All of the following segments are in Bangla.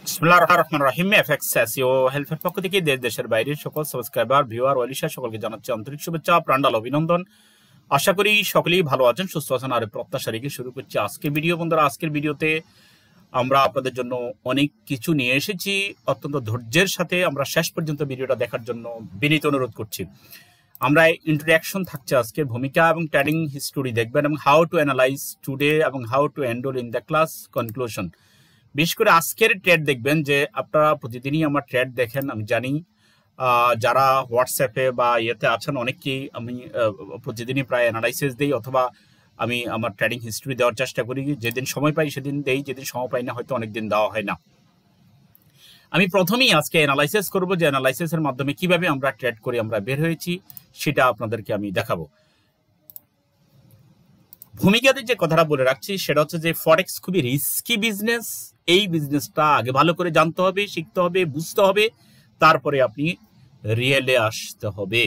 বিসমিল্লাহির রহমানির রহিম। Fxseohelp এর পক্ষ থেকে দেশের বাইরের সকল সাবস্ক্রাইবার, ভিউয়ার, ওয়ালিশা সকলকে জানাচ্ছি আন্তরিক শুভেচ্ছা, প্রাণঢাল অভিনন্দন। আশা করি সকলেই ভালো আছেন, সুস্থ আছেন। আর প্রত্যাশা রেখে শুরু করছি আজকের ভিডিও। বন্ধুরা, আজকের ভিডিওতে আমরা আপনাদের জন্য অনেক কিছু নিয়ে এসেছি। অত্যন্ত ধৈর্যের সাথে আমরা শেষ পর্যন্ত ভিডিওটা দেখার জন্য বিনীত অনুরোধ করছি। আমরা ইন্ট্রোডাকশন থাকছে আজকের ভূমিকা এবং ট্রেডিং হিস্টোরি দেখবেন, এবং হাউ টু অ্যানালাইজ টুডে এবং how to enrol in the class conclusion. বিশেষ করে আজকের ট্রেড দেখবেন যে আপনারা প্রতিদিনই আমার ট্রেড দেখেন, আমি জানি। যারা হোয়াটসঅ্যাপে বা ইয়েতে আছেন অনেককেই আমি প্রতিদিনই প্রায় অ্যানালাইসিস দিই, অথবা আমি আমার ট্রেডিং হিস্ট্রি দেওয়ার চেষ্টা করি। যেদিন সময় পাই সেদিন দেই, যেদিন সময় পাই না হয়তো অনেকদিন দেওয়া হয় না। আমি প্রথমেই আজকে অ্যানালাইসিস করব যে অ্যানালাইসিসের মাধ্যমে কিভাবে আমরা ট্রেড করে আমরা বের হয়েছি সেটা আপনাদেরকে আমি দেখাবো। ভূমিকাতে যে কথাটা বলে রাখছি সেটা হচ্ছে যে ফরেক্স খুবই রিস্কি বিজনেস। এই বিজনেসটা আগে ভালো করে জানতে হবে, শিখতে হবে, বুঝতে হবে, তারপরে আপনি রিয়েলে আসতে হবে।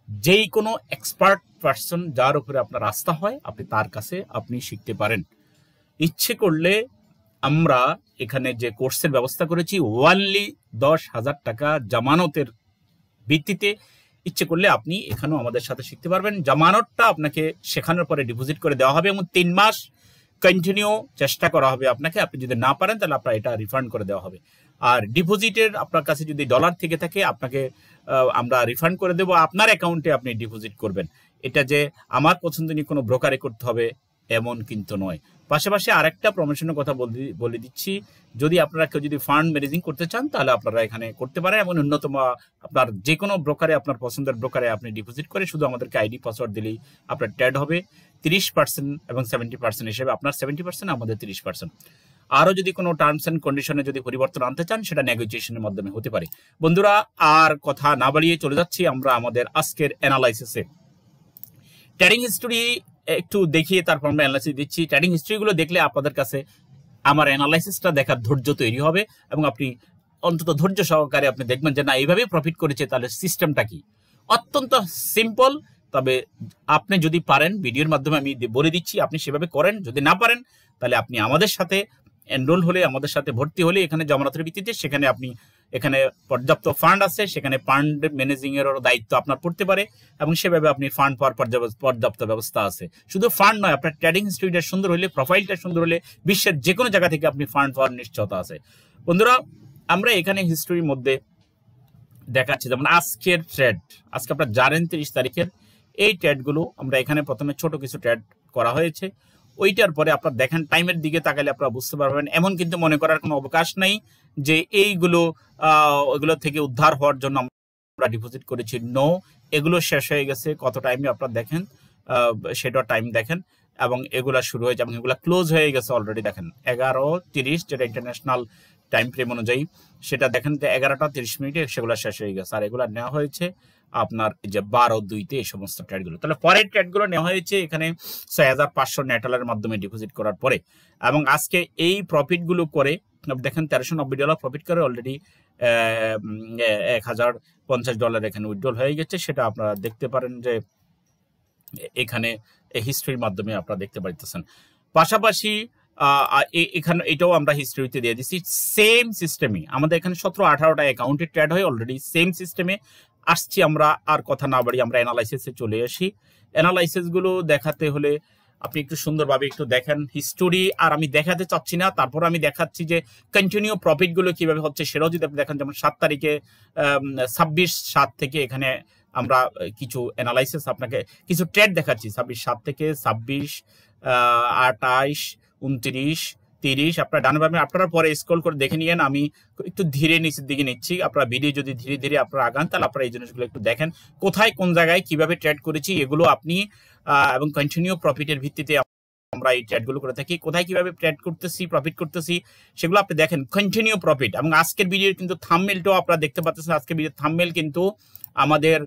যেই কোনো এক্সপার্ট পারসন যার উপরে আপনার আস্থা হয় আপনি তার কাছে আপনি শিখতে পারেন। ইচ্ছে করলে আমরা এখানে যে কোর্সের ব্যবস্থা করেছি ওয়ানলি 10,000 টাকা জামানতের ভিত্তিতে, ইচ্ছে করলে আপনি এখানেও আমাদের সাথে শিখতে পারবেন। জামানতটা আপনাকে শেখানোর পরে ডিপোজিট করে দেওয়া হবে এবং 3 মাস কন্টিনিউ চেষ্টা করা হবে আপনাকে। আপনি যদি না পারেন তাহলে আপনার এটা রিফান্ড করে দেওয়া হবে। আর ডিপোজিটের আপনার কাছে যদি ডলার থেকে থাকে আপনাকে আমরা রিফান্ড করে দেবো, আপনার অ্যাকাউন্টে আপনি ডিপোজিট করবেন। এটা যে আমার পছন্দনীয় কোনো ব্রোকারে করতে হবে এমন কিন্তু নয়। পাশাপাশি আরেকটা প্রমোশনের কথা বলে দিচ্ছি, যদি আপনারা কেউ যদি ফান্ড ম্যানেজিং করতে চান তাহলে আপনারা এখানে করতে পারেন। এবং ন্যূনতম আপনার যে কোনো ব্রোকারে, আপনার পছন্দের ব্রোকারে আপনি ডিপোজিট করে শুধু আমাদেরকে আইডি পাসওয়ার্ড দিলেই আপনার ট্রেড হবে। 30% এবং 70% হিসেবে আপনার 70%, আমাদের 30%। আরও যদি কোনো টার্মস অ্যান্ড কন্ডিশনে যদি পরিবর্তন আনতে চান সেটা নেগোসিয়েশনের মাধ্যমে হতে পারে। বন্ধুরা, আর কথা না বাড়িয়ে চলে যাচ্ছি আমরা আমাদের আজকের অ্যানালাইসিসে। ট্রেডিং হিস্ট্রি একটু দেখিয়ে তারপর আমরা অ্যানালাইসিস দিচ্ছি। ট্রেডিং হিস্ট্রিগুলো দেখলে আপনাদের কাছে আমার অ্যানালাইসিসটা দেখার ধৈর্য তৈরি হবে এবং আপনি অন্তত ধৈর্য সহকারে আপনি দেখবেন যে না, এইভাবেই প্রফিট করেছে, তাহলে সিস্টেমটা কি। অত্যন্ত সিম্পল, তবে আপনি যদি পারেন, ভিডিওর মাধ্যমে আমি বলে দিচ্ছি, আপনি সেভাবে করেন। যদি না পারেন তাহলে আপনি আমাদের সাথে এনরোল হলে, আমাদের সাথে ভর্তি হলে এখানে জামানতের ভিত্তিতে, সেখানে আপনি এখানে পর্যাপ্ত ফান্ড আছে, সেখানে ফান্ড ম্যানেজিং এর দায়িত্ব আপনার পড়তে পারে এবং সেভাবে আপনি ফান্ড পাওয়ার পর্যাপ্ত ব্যবস্থা আছে। শুধু ফান্ড নয়, আপনার ট্রেডিং হিস্ট্রিটা সুন্দর হলে, প্রোফাইলটা সুন্দর হলে বিশ্বের যে কোনো জায়গা থেকে আপনি ফান্ড পাওয়ার নিশ্চয়তা আছে। বন্ধুরা, আমরা এখানে হিস্ট্রির মধ্যে দেখাচ্ছি যেমন আজকের ট্রেড, আজকে আপনারা জানেন 30 তারিখের এই ট্রেডগুলো আমরা এখানে প্রথমে ছোট কিছু ট্রেড করা হয়েছে। ওইটার পরে আপনারা দেখেন, টাইমের দিকে তাকালে আপনারা বুঝতে পারবেন। এমন কিন্তু মনে করার কোনো অবকাশ নাই যে এইগুলো ওইগুলো থেকে উদ্ধার হওয়ার জন্য আমরা ডিপোজিট করেছি। নো, এগুলো শেষ হয়ে গেছে। কত টাইমে আপনারা দেখেন সেটা টাইম দেখেন, এবং এগুলা শুরু হয়েছে এবং এগুলা ক্লোজ হয়ে গেছে অলরেডি। দেখেন 11:30, যেটা ইন্টারন্যাশনাল টাইম ফ্রেম অনুযায়ী, সেটা দেখেন 11:30 সেগুলো শেষ হয়ে গেছে। আর এগুলো নেওয়া হয়েছে আপনার যে 12/2-তে এই সমস্ত ট্রেডগুলো। তাহলে পরের ট্রেডগুলো নেওয়া হয়েছে এখানে 6,500 নেটালের মাধ্যমে ডিপোজিট করার পরে, এবং আজকে এই প্রফিটগুলো করে দেখেন $1,390 প্রফিট করে অলরেডি $1,050 এখানে উইথড্রল হয়ে গেছে। সেটা আপনারা দেখতে পারেন যে এখানে হিস্ট্রির মাধ্যমে আপনারা দেখতে পাইতেছেন। পাশাপাশি এখানে এটাও আমরা হিস্ট্রিতে দিয়ে দিচ্ছি। সেম সিস্টেমে আমাদের এখানে 17-18টা অ্যাকাউন্টে ট্রেড হয় অলরেডি। সেম সিস্টেমে আসছি আমরা। আর কথা না বাড়ি আমরা অ্যানালাইসিসে চলে আসি। অ্যানালাইসিসগুলো দেখাতে হলে আপনি একটু সুন্দরভাবে একটু দেখেন হিস্টোরি। আর আমি দেখাতে চাচ্ছি না, তারপর আমি দেখাচ্ছি যে কন্টিনিউ প্রফিটগুলো কিভাবে হচ্ছে সেটাও যদি আপনি দেখেন। যেমন 7 তারিখে 26/7 থেকে এখানে আমরা কিছু অ্যানালাইসিস, আপনাকে কিছু ট্রেড দেখাচ্ছি। 26/7 থেকে 26, 28, 29, 30। আপনারা ডান বামে আপনারা পরে স্ক্রল করে দেখে নিয়েন। আমি একটু ধীরে নিচের দিকে নিচ্ছি। আপনারা ভিডিও যদি ধীরে ধীরে আপনারা আগান তাহলে আপনারা এই জিনিসগুলো একটু দেখেন, কোথায় কোন জায়গায় কিভাবে ট্রেড করেছি এগুলো আপনি, এবং কন্টিনিউ প্রফিটের ভিত্তিতে আমরা এই ট্রেডগুলো করে থাকি। কোথায় কিভাবে ট্রেড করতেছি, প্রফিট করতেছি সেগুলো আপনি দেখেন। Continue profit. এবং আজকের ভিডিওর কিন্তু থাম্বনেলটাও আপনারা দেখতে পাচ্ছেন। আজকের ভিডিওর থাম্বনেল কিন্তু আমাদের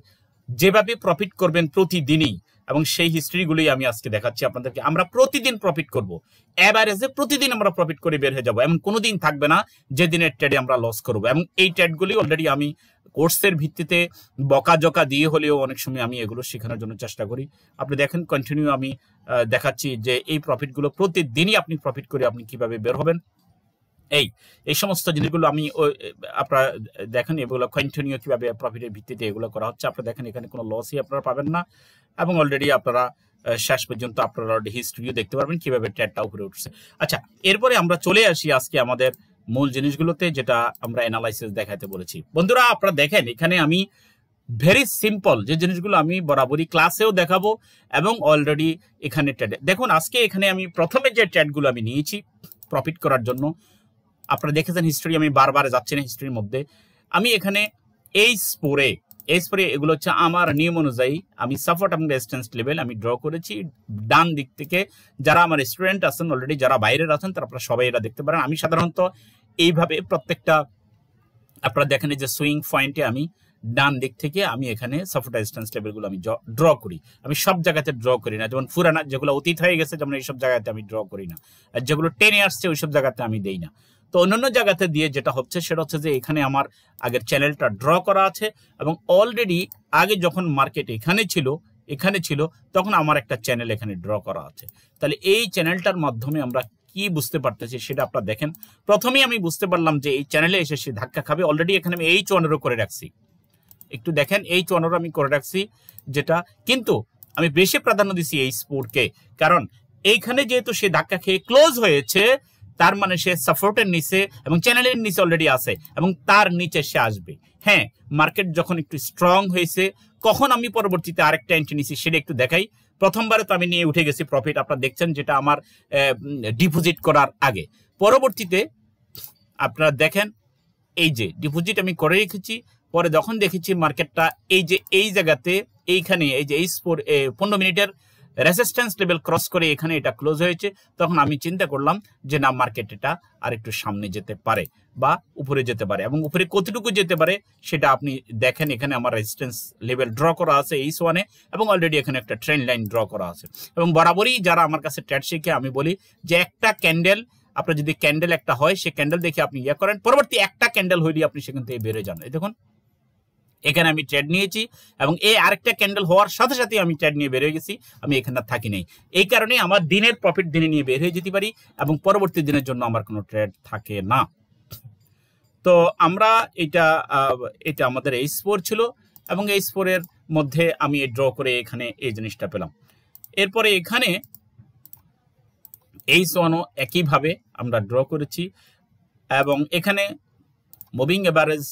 যেভাবে প্রফিট করবেন প্রতিদিনই, এবং সেই হিস্ট্রিগুলোই আমি আজকে দেখাচ্ছি আপনাদেরকে। আমরা প্রতিদিন প্রফিট করব, এভারেজে প্রতিদিন আমরা প্রফিট করে বের হয়ে যাবো। এমন কোনো দিন থাকবে না যে দিনের ট্রেডে আমরা লস করবো। এবং এই ট্রেডগুলি অলরেডি আমি কোর্সের ভিত্তিতে বকাঝকা দিয়ে হলেও অনেক সময় আমি এগুলো শেখানোর জন্য চেষ্টা করি। আপনি দেখেন কন্টিনিউ আমি দেখাচ্ছি যে এই প্রফিটগুলো প্রতিদিনই আপনি প্রফিট করে আপনি কিভাবে বের হবেন। এই এই সমস্ত জিনিসগুলো আমি আপনারা দেখেন এগুলো কন্টিনিউ কিভাবে প্রফিটের ভিত্তিতে এগুলো করা হচ্ছে। আপনারা দেখেন এখানে কোনো লসই আপনারা পাবেন না, এবং অলরেডি আপনারা শেষ পর্যন্ত আপনারা অলরেডি হিস্ট্রিও দেখতে পারবেন কিভাবে ট্রেডটা উপরে উঠছে। আচ্ছা, এরপরে আমরা চলে আসি আজকে আমাদের মূল জিনিসগুলোতে, যেটা আমরা অ্যানালাইসিস দেখাতে বলেছি। বন্ধুরা আপনারা দেখেন এখানে আমি ভেরি সিম্পল যে জিনিসগুলো আমি বরাবরই ক্লাসেও দেখাবো, এবং অলরেডি এখানে ট্রেড দেখুন। আজকে এখানে আমি প্রথমে যে ট্রেডগুলো আমি নিয়েছি প্রফিট করার জন্য, আপনারা দেখেছেন হিস্ট্রি, আমি বারবার যাচ্ছি না হিস্ট্রির মধ্যে। আমি এখানে এই স্পোরে এগুলো হচ্ছে আমার নিয়ম অনুযায়ী আমি সাপোর্ট এবং রেজিস্ট্যান্স লেভেল আমি ড্র করেছি ডান দিক থেকে। যারা আমার স্টুডেন্ট আছেন অলরেডি, যারা বাইরের আছেন তারা আপনারা সবাই এটা দেখতে পারেন। আমি সাধারণত এইভাবে প্রত্যেকটা আপনারা দেখেন যে সুইং পয়েন্টে আমি ডান দিক থেকে আমি এখানে সাপোর্ট রেজিস্ট্যান্স লেভেলগুলো আমি ড্র করি। আমি সব জায়গাতে ড্র করি না, যেমন পুরানা যেগুলো অতীত হয়ে গেছে যেমন এইসব জায়গাতে আমি ড্র করি না, আর যেগুলো টেনে আসছে ওইসব জায়গাতে আমি দেই না। তো অন্যান্য জায়গাতে দিয়ে যেটা হচ্ছে সেটা হচ্ছে যে এখানে আমার আগের চ্যানেলটা ড্র করা আছে, এবং অলরেডি আগে যখন মার্কেট এখানে ছিল তখন আমার একটা চ্যানেল এখানে ড্র করা আছে। তাহলে এই চ্যানেলটার মাধ্যমে আমরা কি বুঝতে পারতেছি সেটা আপনারা দেখেন। প্রথমেই আমি বুঝতে পারলাম যে এই চ্যানেলে এসে সে ধাক্কা খাবে। অলরেডি এখানে আমি H1 করে রাখছি, একটু দেখেন H1 আমি করে রাখছি, যেটা কিন্তু আমি বেশি প্রাধান্য দিচ্ছি এই স্পোর্টকে, কারণ এইখানে যেহেতু সে ধাক্কা খেয়ে ক্লোজ হয়েছে, তার মানে সে সাপোর্টের নিচে এবং চ্যানেলের নিচে অলরেডি আছে, এবং তার নিচে সে আসবে। হ্যাঁ, মার্কেট যখন একটু স্ট্রং হয়েছে, কখন আমি পরবর্তীতে আরেকটা এন্ট্রি নিছি সেটা একটু দেখাই। প্রথমবারে তো আমি নিয়ে উঠে গেছি প্রফিট, আপনারা দেখছেন, যেটা আমার ডিপোজিট করার আগে। পরবর্তীতে আপনারা দেখেন এই যে ডিপোজিট আমি করে রেখেছি, পরে যখন দেখেছি মার্কেটটা এই যে এই জায়গাতে এইখানে এই যে এই 15 মিনিটের রেজিস্ট্যান্স লেভেল ক্রস করে এখানে এটা ক্লোজ হয়েছে, তখন আমি চিন্তা করলাম যে না, মার্কেট এটা আর একটু সামনে যেতে পারে বা উপরে যেতে পারে, এবং উপরে কতটুকু যেতে পারে সেটা আপনি দেখেন। এখানে আমার রেজিস্ট্যান্স লেভেল ড্র করা আছে H1 এবং অলরেডি এখানে একটা ট্রেন্ড লাইন ড্র করা আছে। এবং বরাবরই যারা আমার কাছে ট্রেড শিখে আমি বলি যে একটা ক্যান্ডেল, আপনার যদি ক্যান্ডেল একটা হয় সে ক্যান্ডেল দেখে আপনি ইয়ে করেন, পরবর্তী একটা ক্যান্ডেল হইলে আপনি সেখান থেকে বেরোয় যান। এই দেখুন এখানে আমি ট্রেড নিয়েছি, এবং এই আরেকটা ক্যান্ডেল হওয়ার সাথে সাথে আমি ট্রেড নিয়ে বের হয়ে গেছি, আমি এখানে থাকি নাই। এই কারণে আমার দিনের প্রফিট দিনে নিয়ে বের হয়ে যেতে পারি, এবং পরবর্তী দিনের জন্য আমার কোনো ট্রেড থাকে না। তো আমরা এটা আমাদের এই স্পোর ছিল, এবং এই স্পোরের মধ্যে আমি ড্র করে এখানে এই জিনিসটা পেলাম। এরপরে এখানে H1 একইভাবে আমরা ড্র করেছি, এবং এখানে মুভিং এভারেজ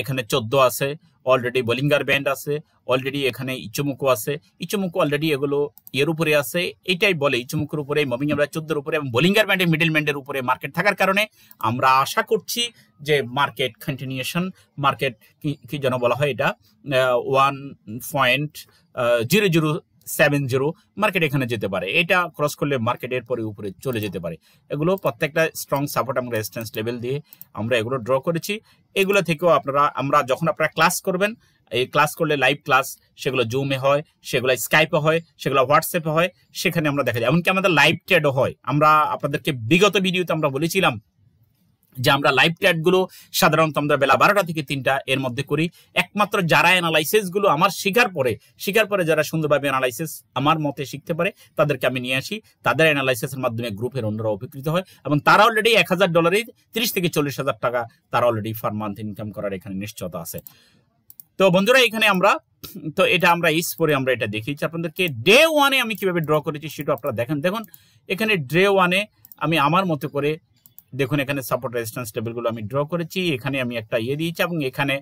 এখানে 14 আছে, অলরেডি বোলিঙ্গার ব্যান্ড আছে, অলরেডি এখানে ইচুমুকু আছে। ইচুমুকু অলরেডি এগুলো এর উপরে আছে, এটাই বলে ইচুমুকুর উপরে, মুভিং এভারেজ 14 উপরে, এবং বোলিঙ্গার ব্যান্ডে মিডল ব্যান্ডের উপরে মার্কেট থাকার কারণে আমরা আশা করছি যে মার্কেট কন্টিনিউশন, মার্কেট কি যেন বলা হয় এটা 1.0070 মার্কেট এখানে যেতে পারে। এটা ক্রস করলে মার্কেটের পরে উপরে চলে যেতে পারে। এগুলো প্রত্যেকটা স্ট্রং সাপোর্ট এবং রেজিস্ট্যান্স লেভেল দিয়ে আমরা এগুলো ড্র করেছি। এগুলো থেকেও যখন আপনারা ক্লাস করবেন, এই ক্লাস করলে লাইভ ক্লাস, সেগুলো জুমে হয়, সেগুলো স্কাইপে হয়, সেগুলো হোয়াটসঅ্যাপে হয়, সেখানে আমরা দেখা যায়। এমনকি আমাদের লাইভ ট্রেডও হয়। আমরা আপনাদেরকে বিগত ভিডিওতে আমরা বলেছিলাম যে আমরা লাইভ ট্রেডগুলো সাধারণত আমরা বেলা 12টা থেকে 3টা এর মধ্যে করি। একমাত্র যারা অ্যানালাইসিসগুলো আমার শেখার পরে যারা সুন্দরভাবে অ্যানালাইসিস আমার মতে শিখতে পারে, তাদেরকে আমি নিয়ে আসি। তাদের অ্যানালাইসিসের মাধ্যমে গ্রুপের অন্যরা উপকৃত হয়, এবং তারা অলরেডি $1000 30 থেকে 40,000 টাকা তারা অলরেডি পার মান্থ ইনকাম করার এখানে নিশ্চয়তা আছে। তো বন্ধুরা এখানে এটা আমরা পরে আমরা এটা দেখিয়েছি আপনাদেরকে। ডে 1 আমি কিভাবে ড্র করেছি সেটা আপনারা দেখুন এখানে ডে 1 আমি আমার মতো করে দেখুন, এখানে সাপোর্ট রেজিস্ট্যান্স লেভেলগুলো আমি ড্র করেছি, এখানে আমি একটা দিয়েছি, এবং এখানে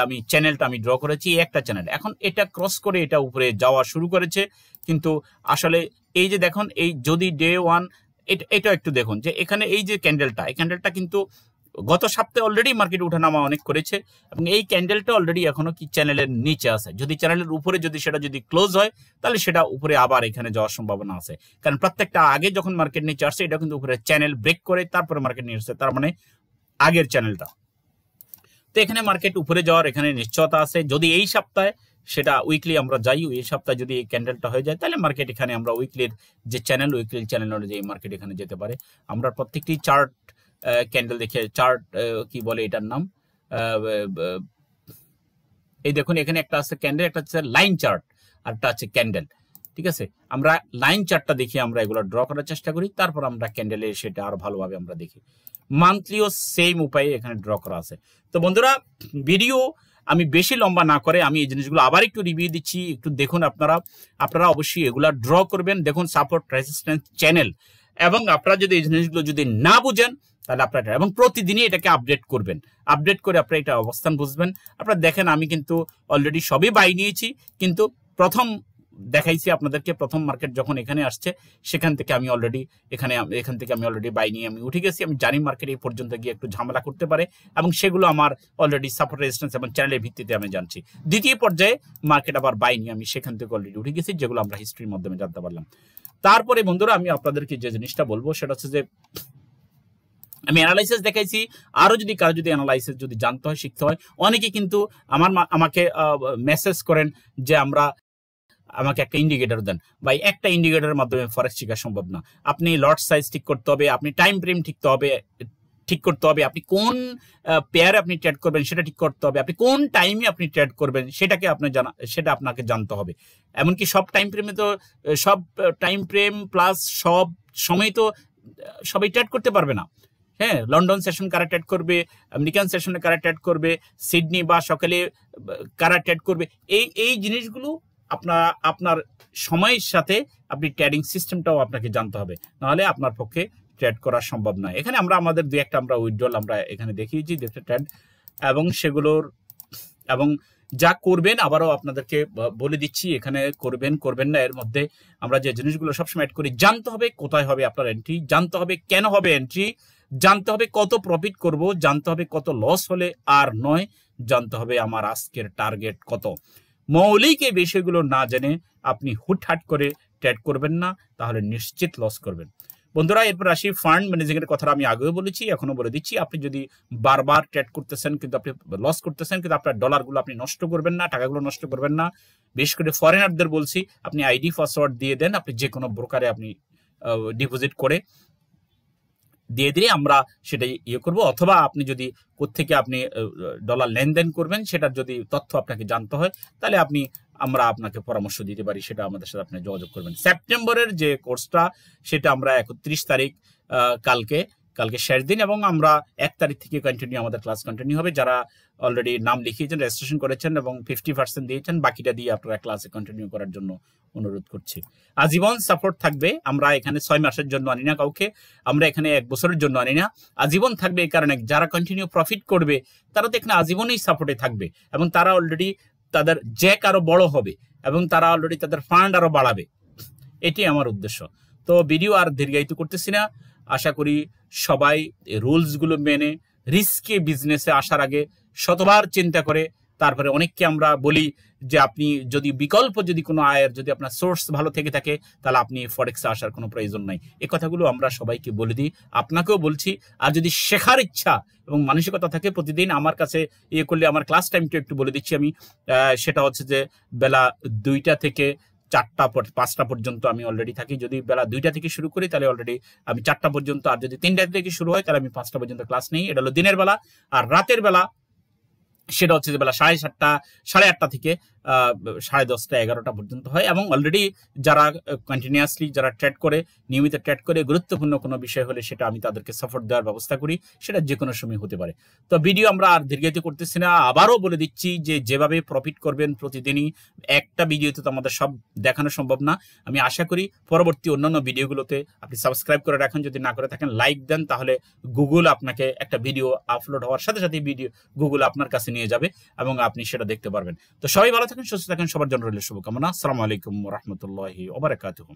আমি চ্যানেলটা আমি ড্র করেছি, একটা চ্যানেল। এখন এটা ক্রস করে এটা উপরে যাওয়া শুরু করেছে, কিন্তু আসলে এই যে দেখুন, এই যদি ডে 1 এটা একটু দেখুন যে এখানে এই যে ক্যান্ডেলটা কিন্তু গত সপ্তাহে অলরেডি মার্কেট উঠানামা অনেক করেছে, এবং এই ক্যান্ডেলটা অলরেডি এখনো কি চ্যানেলের নিচে আছে। যদি চ্যানেলের উপরে সেটা ক্লোজ হয়, তাহলে সেটা উপরে আবার এখানে যাওয়ার সম্ভাবনা আছে, কারণ প্রত্যেকটা আগে যখন মার্কেট নিচে আসছে এটা কিন্তু উপরে চ্যানেল ব্রেক করে তারপরে মার্কেট নিয়ে আসছে, তার মানে আগের চ্যানেলটা। তো এখানে মার্কেট উপরে যাওয়ার এখানে নিশ্চয়তা আছে। যদি এই সপ্তাহে সেটা উইকলি আমরা যাই, এই সপ্তাহে যদি এই ক্যান্ডেলটা হয়ে যায়, তাহলে মার্কেট এখানে আমরা উইকলির যে উইকলি চ্যানেল অনুযায়ী মার্কেট এখানে যেতে পারে। আমরা প্রত্যেকটি চার্ট ক্যান্ডেল দেখে, চার্ট কি বলে এটার নাম, এই দেখুন এখানে একটা আছে ক্যান্ডেল, একটা হচ্ছে লাইন চার্ট, আর একটা আছে ক্যান্ডেল। ঠিক আছে, আমরা লাইন চার্টটা দেখি আমরা এগুলো ড্র করার চেষ্টা করি, তারপর আমরা ক্যান্ডেলে সেটা আরো ভালোভাবে আমরা দেখি। মান্থলিও সেম উপায়ে এখানে ড্র করা আছে। তো বন্ধুরা, ভিডিও আমি বেশি লম্বা না করে আমি এই জিনিসগুলো আবার একটু রিভিউ দিচ্ছি, একটু দেখুন। আপনারা অবশ্যই এগুলা ড্র করবেন, দেখুন সাপোর্ট রেজিস্ট্যান্স চ্যানেল, এবং আপনারা যদি এই জিনিসগুলো যদি না বুঝেন তাহলে আপনারা, এবং প্রতিদিনই এটাকে আপডেট করবেন, আপডেট করে আপনারা এটা অবস্থান বুঝবেন। আপনারা দেখেন আমি কিন্তু অলরেডি সবই বাই নিয়েছি, কিন্তু প্রথম দেখাইছি আপনাদেরকে, প্রথম মার্কেট যখন এখানে আসছে সেখান থেকে আমি অলরেডি বাই নিয়ে আমি উঠে গেছি। আমি জানি মার্কেট এই পর্যন্ত গিয়ে একটু ঝামেলা করতে পারে, এবং সেগুলো আমার অলরেডি সাপোর্ট রেজিস্ট্যান্স এবং চ্যানেলের ভিত্তিতে আমি জানছি। দ্বিতীয় পর্যায়ে মার্কেট আবার বাই নিয়ে আমি সেখান থেকে অলরেডি উঠে গেছি, যেগুলো আমরা হিস্ট্রির মাধ্যমে জানতে পারলাম। তারপরে বন্ধুরা আমি আপনাদেরকে যে জিনিসটা বলবো সেটা হচ্ছে যে আমি অ্যানালাইসিস দেখাইছি। আরো যদি কারো যদি অ্যানালাইসিস যদি জানতে হয়, শিখতে হয়, অনেকে কিন্তু আমাকে মেসেজ করেন যে আমাকে একটা ইন্ডিকেটর দেন। ভাই, একটা ইন্ডিকেটরের মাধ্যমে ফরেক্স শেখা সম্ভব না। আপনি লট সাইজ ঠিক করতে হবে, আপনি টাইম ফ্রেম ঠিক করতে হবে, আপনি কোন পেয়ারে আপনি ট্রেড করবেন সেটা ঠিক করতে হবে, আপনি কোন টাইমে আপনি ট্রেড করবেন সেটা আপনাকে জানতে হবে। এমনকি সব টাইম ফ্রেম প্লাস সব সময় তো সবাই ট্রেড করতে পারবে না। হ্যাঁ, লন্ডন সেশন কারা ট্রেড করবে, আমেরিকান সেশনে কারা ট্রেড করবে, সিডনি বা সকালে কারা ট্রেড করবে, এই জিনিসগুলো আপনার সময়ের সাথে আপনি ট্রেডিং সিস্টেমটাও আপনাকে জানতে হবে, নাহলে আপনার পক্ষে ট্রেড করা সম্ভব নয়। এখানে আমাদের দুই একটা উইথড্রল আমরা এখানে দেখিয়েছি, ট্রেড, এবং সেগুলোর এবং যা করবেন আবারও আপনাদেরকে বলে দিচ্ছি, এখানে করবেন না। এর মধ্যে আমরা যে জিনিসগুলো সবসময় অ্যাড করি, জানতে হবে কোথায় হবে আপনার এন্ট্রি, জানতে হবে কেন হবে এন্ট্রি, জানতে হবে কত প্রফিট করব, জানতে হবে কত লস হলে আর নয়, জানতে হবে আমার আজকের টার্গেট কত। মৌলিক এই বিষয়গুলো না জেনে আপনি হুটহাট করে ট্রেড করবেন না, তাহলে নিশ্চিত লস করবেন। বন্ধুরা, এরপর আসি ফান্ড ম্যানেজিং এর কথা। আমি আগেও বলেছি, এখনো বলে দিচ্ছি, আপনি যদি বারবার ট্রেড করতেছেন কিন্তু আপনি লস করতেছেন, কিন্তু আপনার ডলারগুলো আপনি নষ্ট করবেন না, টাকাগুলো নষ্ট করবেন না। বিশেষ করে ফরেনারদের বলছি, আপনি আইডি পাসওয়ার্ড দিয়ে দেন, আপনি যে কোনো ব্রোকারে আপনি ডিপোজিট করে দিয়ে দিয়ে আমরা সেটাই করব। অথবা আপনি যদি কোত্থেকে আপনি ডলার লেনদেন করবেন সেটার যদি তথ্য আপনাকে জানতে হয়, তাহলে আমরা আপনাকে পরামর্শ দিতে পারি, সেটা আমাদের সাথে আপনি যোগাযোগ করবেন। সেপ্টেম্বরের যে কোর্সটা সেটা আমরা 31 তারিখ কালকে শেষ দিন, এবং আমরা 1 তারিখ থেকে আমাদের ক্লাস কন্টিনিউ হবে। যারা অলরেডি নাম লিখিয়েছেন, রেজিস্ট্রেশন করেছেন এবং 50% দিয়েছেন, বাকিটা দিয়ে আপনারা ক্লাসে কন্টিনিউ করার জন্য অনুরোধ করছি। আজীবন সাপোর্ট থাকবে। আমরা এখানে 6 মাসের জন্য আনি না কাউকে, আমরা এখানে 1 বছরের জন্য আনি না, আজীবন থাকবে। এই কারণে যারা কন্টিনিউ প্রফিট করবে তারা তো এখানে আজীবনই সাপোর্টে থাকবে, এবং তারা অলরেডি তাদের জ্যাক আরো বড় হবে, এবং তারা অলরেডি তাদের ফান্ড আরো বাড়াবে। এটি আমার উদ্দেশ্য। তো ভিডিও আর দীর্ঘায়িত করতেছি না। আশা করি সবাই রুলসগুলো মেনে রিস্কি বিজনেসে আসার আগে শতবার চিন্তা করে তারপরে। অনেককে আমরা বলি যে আপনি যদি বিকল্প যদি কোনো আয়ের যদি আপনার সোর্স ভালো থেকে থাকে, তাহলে আপনি ফরেক্সে আসার কোনো প্রয়োজন নাই। এই কথাগুলো আমরা সবাইকে বলে দিই, আপনাকেও বলছি। আর যদি শেখার ইচ্ছা এবং মানসিকতা থাকে, প্রতিদিন আমার কাছে করলে, আমার ক্লাস টাইমটা একটু বলে দিচ্ছি আমি। সেটা হচ্ছে যে বেলা 2টা থেকে 4টা 5টা পর্যন্ত আমি অলরেডি থাকি। যদি বেলা 2টা থেকে শুরু করি তাহলে অলরেডি আমি 4টা পর্যন্ত, আর যদি 3টা থেকে শুরু হয় তাহলে আমি 5টা পর্যন্ত ক্লাস নেই। এটা হলো দিনের বেলা। আর রাতের বেলা সেটা হচ্ছে যে বেলা 7:30 8:30 থেকে 10:30 11টা পর্যন্ত হয়। এবং অলরেডি যারা কন্টিনিউয়াসলি যারা ট্রেড করে, নিয়মিত ট্রেড করে, গুরুত্বপূর্ণ কোনো বিষয় হলে সেটা আমি তাদেরকে সাপোর্ট দেওয়ার ব্যবস্থা করি, সেটা যে কোনো সময় হতে পারে। তো ভিডিও আমরা আর দীর্ঘায়িত করতেছি না। আবারও বলে দিচ্ছি যে যেভাবে প্রফিট করবেন প্রতিদিনই, একটা ভিডিওতে তো আমাদের সব দেখানো সম্ভব না। আমি আশা করি পরবর্তী অন্যান্য ভিডিওগুলোতে আপনি সাবস্ক্রাইব করে রাখেন, যদি না করে থাকেন লাইক দেন, তাহলে গুগল আপনাকে একটা ভিডিও আপলোড হওয়ার সাথে সাথে গুগল আপনার কাছে নিয়ে যাবে এবং আপনি সেটা দেখতে পারবেন। তো সবাই ভালো থাকেন, সুস্থ থাকেন, সবার জন্য রইল শুভকামনা। আসসালামু আলাইকুম ওয়া রাহমাতুল্লাহি ওয়া বারাকাতুহু।